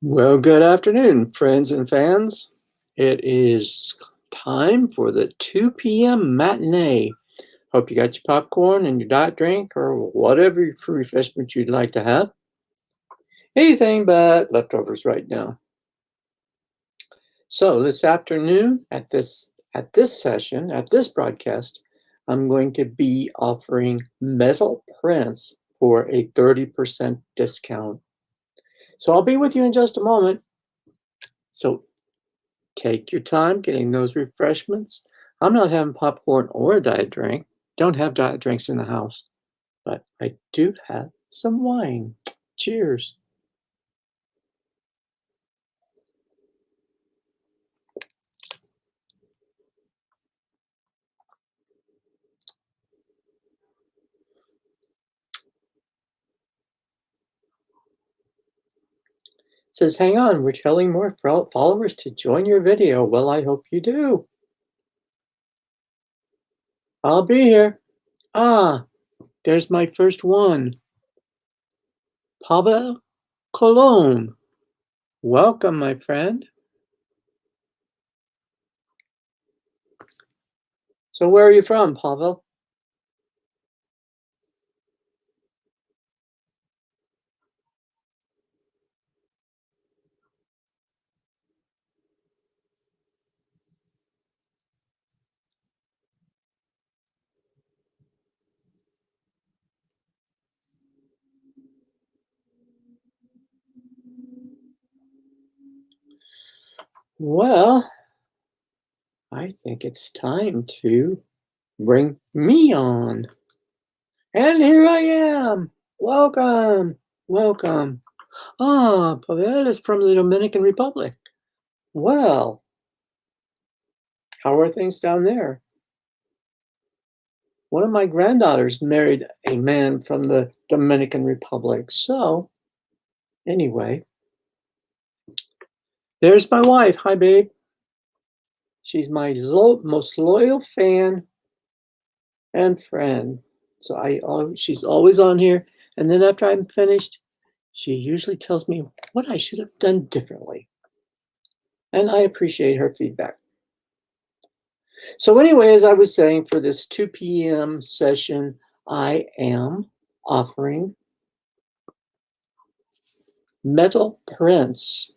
Well, good afternoon, friends and fans. It is time for the 2 p.m. matinee. Hope you got your popcorn and your diet drink or whatever refreshment you'd like to have. Anything but leftovers right now. So this afternoon at this session, at this broadcast, I'm going to be offering metal prints for a 30% discount. So I'll be with you in just a moment. So take your time getting those refreshments. I'm not having popcorn or a diet drink. Don't have diet drinks in the house, but I do have some wine. Cheers. It says, hang on, we're telling more followers to join your video. Well, I hope you do. I'll be here. Ah, there's my first one. Pavel Cologne. Welcome, my friend. So where are you from, Pavel? Well, I think it's time to bring me on. And here I am. Welcome. Welcome. Ah, Pavel is from the Dominican Republic. Well, how are things down there? One of my granddaughters married a man from the Dominican Republic. So, anyway, there's my wife. Hi, babe. She's my most loyal fan and friend. So she's always on here. And then after I'm finished, she usually tells me what I should have done differently. And I appreciate her feedback. So anyway, as I was saying, for this 2 p.m. session, I am offering metal prints.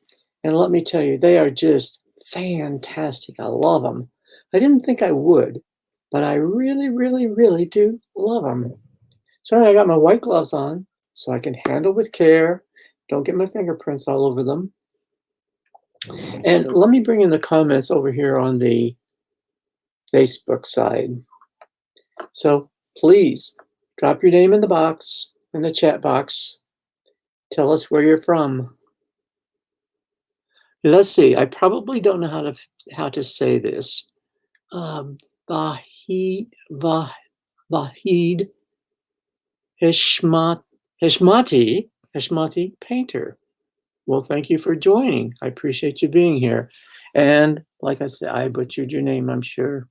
And let me tell you, they are just fantastic. I love them. I didn't think I would, but I really, really, really do love them. So I got my white gloves on so I can handle with care. Don't get my fingerprints all over them. And let me bring in the comments over here on the Facebook side. So please drop your name in the box, in the chat box. Tell us where you're from. Let's see. I probably don't know how to say this. Vahid Heshmati Painter. Well, thank you for joining. I appreciate you being here. And like I said, I butchered your name, I'm sure.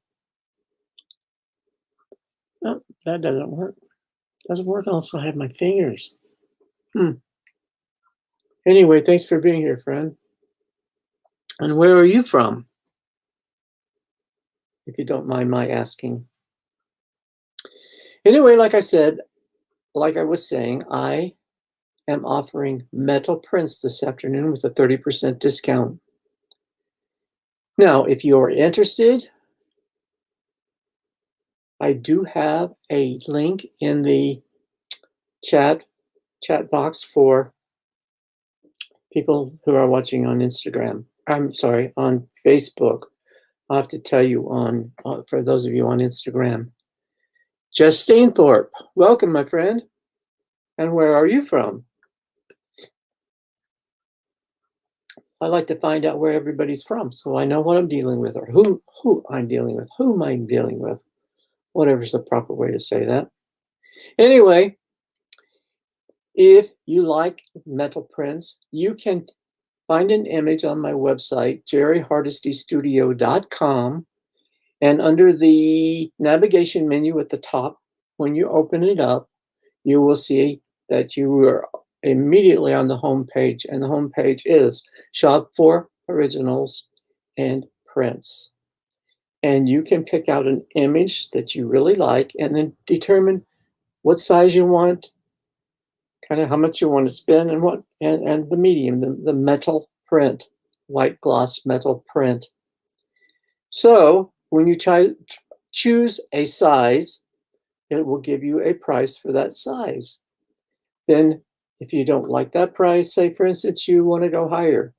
Oh, that doesn't work. Doesn't work unless I have my fingers. Anyway, thanks for being here, friend. And where are you from? If you don't mind my asking. Anyway, like I was saying, I am offering metal prints this afternoon with a 30% discount. Now, if you're interested, I do have a link in the chat box for people who are watching on Instagram. I'm sorry, on Facebook. I'll have to tell you for those of you on Instagram. Jess Stainthorpe, welcome, my friend. And where are you from? I like to find out where everybody's from so I know what I'm dealing with or who I'm dealing with, whom I'm dealing with, whatever's the proper way to say that. Anyway, if you like metal prints, you can find an image on my website, jerryhardestystudio.com, And under the navigation menu at the top, when you open it up, you will see that you are immediately on the home page, and the home page is Shop for Originals and Prints. And you can pick out an image that you really like and then determine what size you want, kind of how much you want to spend, and the medium, the metal print, white gloss metal print. So when you choose a size, it will give you a price for that size. Then if you don't like that price, say for instance, you want to go higher,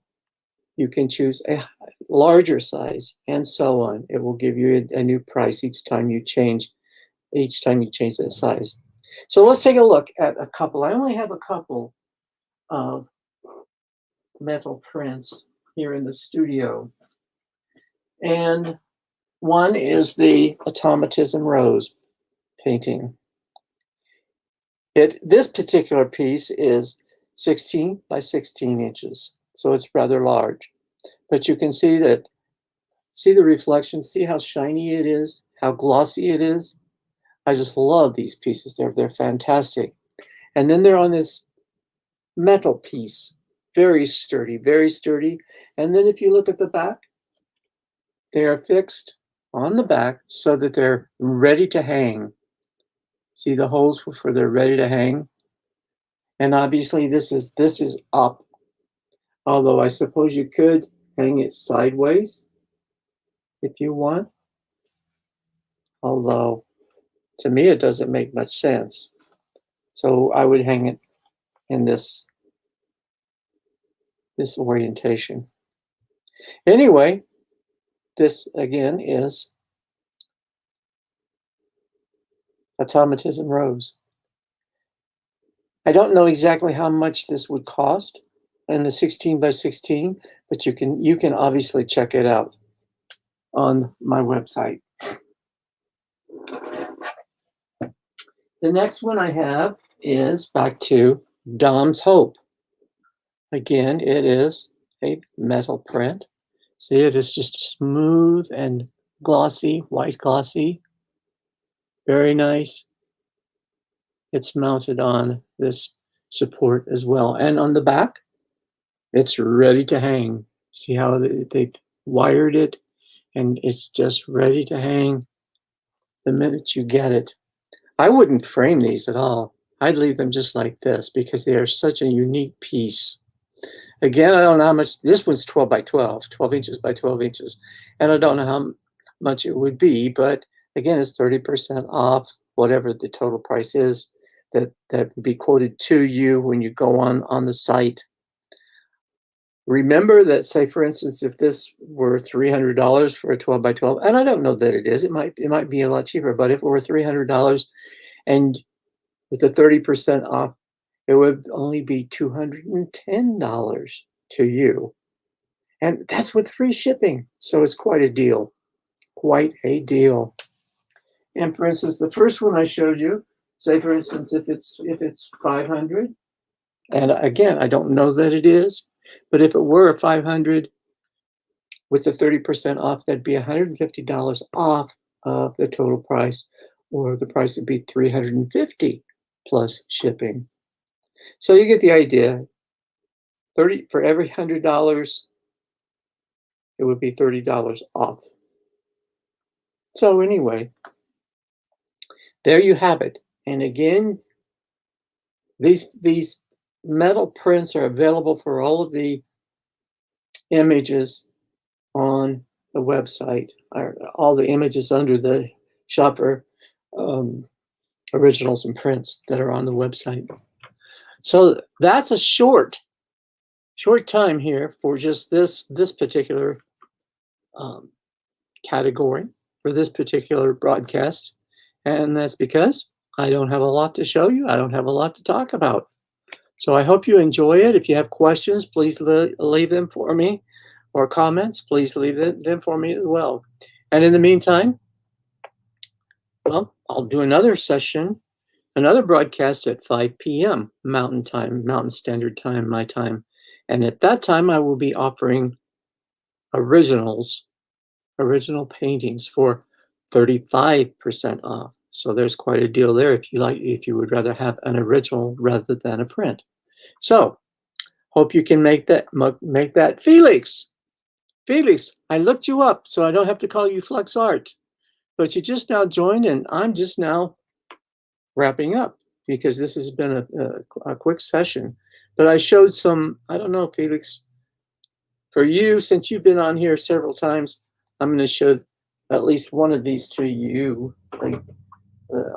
you can choose a larger size and so on. It will give you a new price each time you change that size. So let's take a look at a couple. I only have a couple of metal prints here in the studio. And one is the Automatism Rose painting. This particular piece is 16 by 16 inches, so it's rather large. But you can see the reflection, see how shiny it is, how glossy it is. I just love these pieces. They're fantastic. And then they're on this metal piece, very sturdy, very sturdy. And then if you look at the back, they are fixed on the back so that they're ready to hang. See the holes for they're ready to hang? And obviously this is up, although I suppose you could hang it sideways if you want. Although to me it doesn't make much sense. So I would hang it in this orientation. Anyway, this again is Automatism Rose. I don't know exactly how much this would cost in the 16 by 16, but you can obviously check it out on my website. The next one I have is back to Dom's Hope. Again, it is a metal print. See, it is just smooth and glossy, white glossy. Very nice. It's mounted on this support as well. And on the back, it's ready to hang. See how they've wired it, and it's just ready to hang the minute you get it. I wouldn't frame these at all. I'd leave them just like this because they are such a unique piece. Again, I don't know how much, this one's 12 by 12, 12 inches by 12 inches. And I don't know how much it would be, but again, it's 30% off whatever the total price is that would be quoted to you when you go on the site. Remember that, say for instance, if this were $300 for a 12 by 12, and I don't know that it is, it might be a lot cheaper, but if it were $300 and with the 30% off, it would only be $210 to you. And that's with free shipping. So it's quite a deal. Quite a deal. And for instance, the first one I showed you, say for instance, if it's 500, and again, I don't know that it is, but if it were a 500 with the 30% off, that'd be $150 off of the total price, or the price would be $350 plus shipping. So you get the idea. 30 for every $100, it would be $30 off. So anyway, there you have it. And again, these metal prints are available for all of the images on the website, all the images under the Shop for Originals and Prints that are on the website. So that's a short time here for just this particular category, for this particular broadcast. And that's because I don't have a lot to show you. I don't have a lot to talk about. So I hope you enjoy it. If you have questions, please leave them for me, or comments, please leave them for me as well. And in the meantime, well, I'll do another session, another broadcast at 5 p.m. Mountain Time, Mountain Standard Time, my time. And at that time, I will be offering original paintings for 35% off. So there's quite a deal there if you would rather have an original rather than a print. So hope you can make that. Felix, I looked you up so I don't have to call you Flex Art. But you just now joined and I'm just now wrapping up because this has been a quick session. But I showed some, I don't know, Felix, for you, since you've been on here several times, I'm going to show at least one of these to you,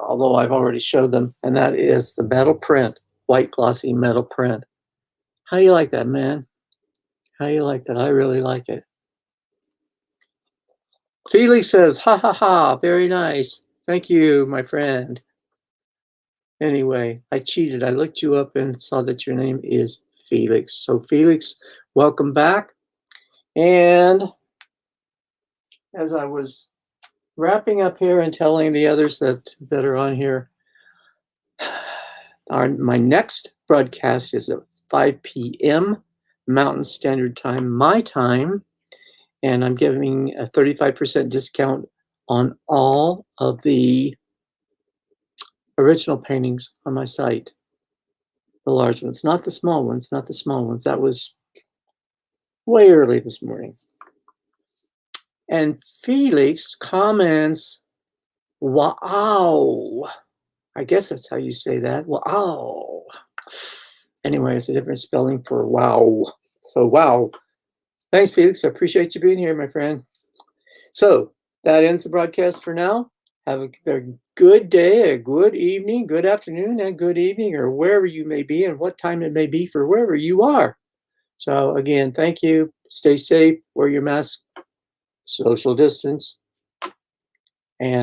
although I've already showed them, and that is the metal print, white glossy metal print. How you like that, man? How you like that? I really like it. Felix says, ha ha ha, very nice. Thank you, my friend. Anyway, I cheated. I looked you up and saw that your name is Felix. So Felix, welcome back. And as I was wrapping up here and telling the others that are on here, my next broadcast is at 5 p.m. Mountain Standard Time, my time, and I'm giving a 35% discount on all of the original paintings on my site. The large ones, not the small ones, not the small ones. That was way early this morning. And Felix comments, wow. I guess that's how you say that. Wow. Anyway, it's a different spelling for wow. So, wow. Thanks, Felix. I appreciate you being here, my friend. So, that ends the broadcast for now. Have a good day, a good evening, good afternoon, and good evening, or wherever you may be and what time it may be for wherever you are. So, again, thank you. Stay safe. Wear your mask. Social distance.